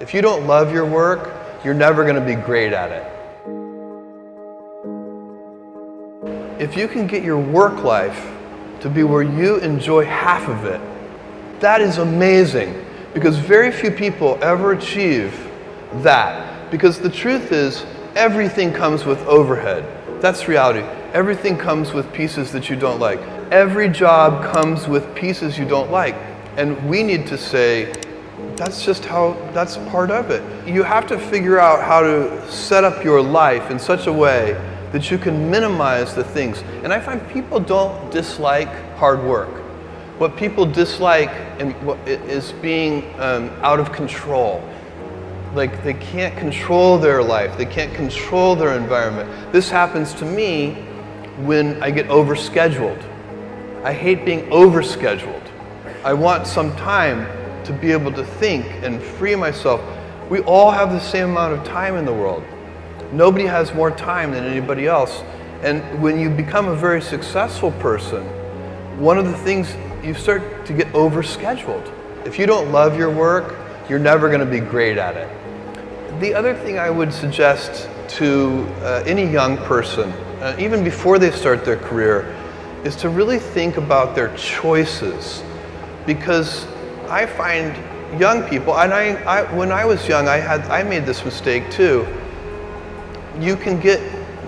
If you don't love your work, you're never going to be great at it. If you can get your work life to be where you enjoy half of it, that is amazing, because very few people ever achieve that. Because the truth is, everything comes with overhead. That's reality. Everything comes with pieces that you don't like. Every job comes with pieces you don't like. And we need to say, that's just how, that's part of it. You have to figure out how to set up your life in such a way that you can minimize the things. And I find people don't dislike hard work. What people dislike is being out of control. Like they can't control their life, they can't control their environment. This happens to me when I get overscheduled. I hate being overscheduled. I want some time to be able to think and free myself. We all have the same amount of time in the world. Nobody has more time than anybody else. And when you become a very successful person, one of the things, you start to get overscheduled. If you don't love your work, you're never going to be great at it. The other thing I would suggest to any young person, even before they start their career, is to really think about their choices. Because I find young people, and when I was young, I made this mistake too. You can get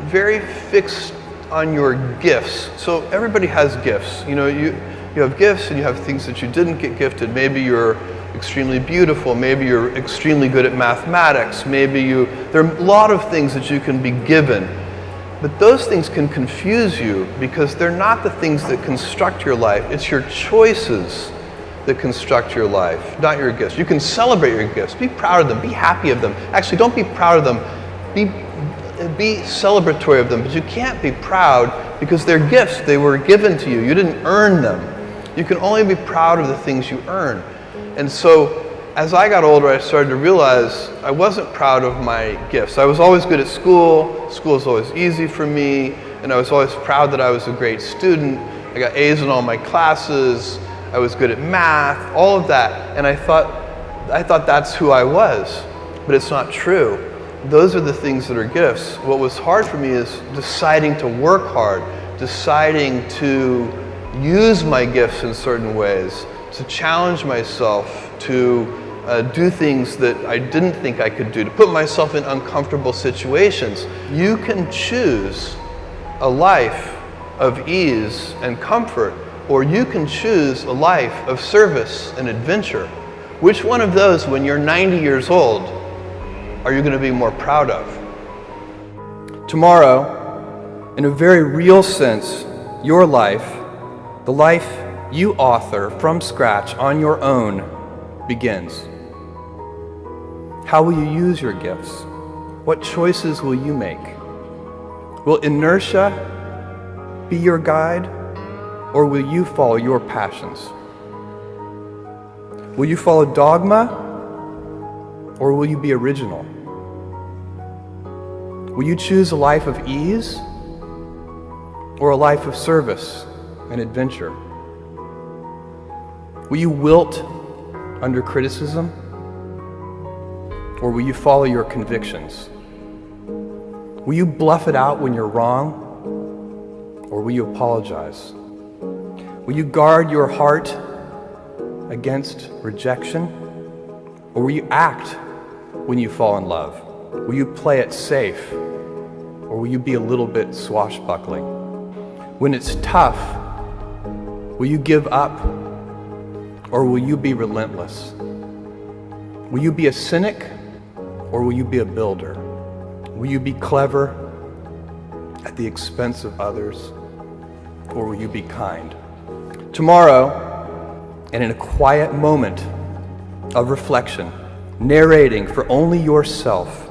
very fixed on your gifts. So everybody has gifts. You know, you have gifts and you have things that you didn't get gifted. Maybe you're extremely beautiful, maybe you're extremely good at mathematics, there are a lot of things that you can be given. But those things can confuse you because they're not the things that construct your life. It's your choices that construct your life, not your gifts. You can celebrate your gifts, be proud of them, be happy of them. Actually, don't be proud of them, be celebratory of them, but you can't be proud because they're gifts. They were given to you. You didn't earn them. You can only be proud of the things you earn. And so, as I got older, I started to realize I wasn't proud of my gifts. I was always good at school. School was always easy for me, and I was always proud that I was a great student. I got A's in all my classes. I was good at math, all of that. And I thought that's who I was, but it's not true. Those are the things that are gifts. What was hard for me is deciding to work hard, deciding to use my gifts in certain ways, to challenge myself, to do things that I didn't think I could do, to put myself in uncomfortable situations. You can choose a life of ease and comfort, or you can choose a life of service and adventure. Which one of those, when you're 90 years old, are you going to be more proud of? Tomorrow, in a very real sense, your life, the life you author from scratch on your own, begins. How will you use your gifts? What choices will you make? Will inertia be your guide, or will you follow your passions? Will you follow dogma, or will you be original? Will you choose a life of ease, or a life of service and adventure? Will you wilt under criticism, or will you follow your convictions? Will you bluff it out when you're wrong, or will you apologize? Will you guard your heart against rejection, or will you act when you fall in love? Will you play it safe, or will you be a little bit swashbuckling? When it's tough, will you give up, or will you be relentless? Will you be a cynic, or will you be a builder? Will you be clever at the expense of others, or will you be kind? Tomorrow, and in a quiet moment of reflection, narrating for only yourself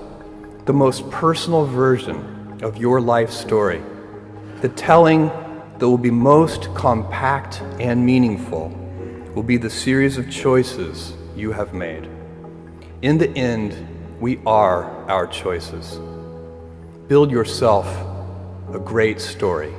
the most personal version of your life story, the telling that will be most compact and meaningful will be the series of choices you have made. In the end, we are our choices. Build yourself a great story.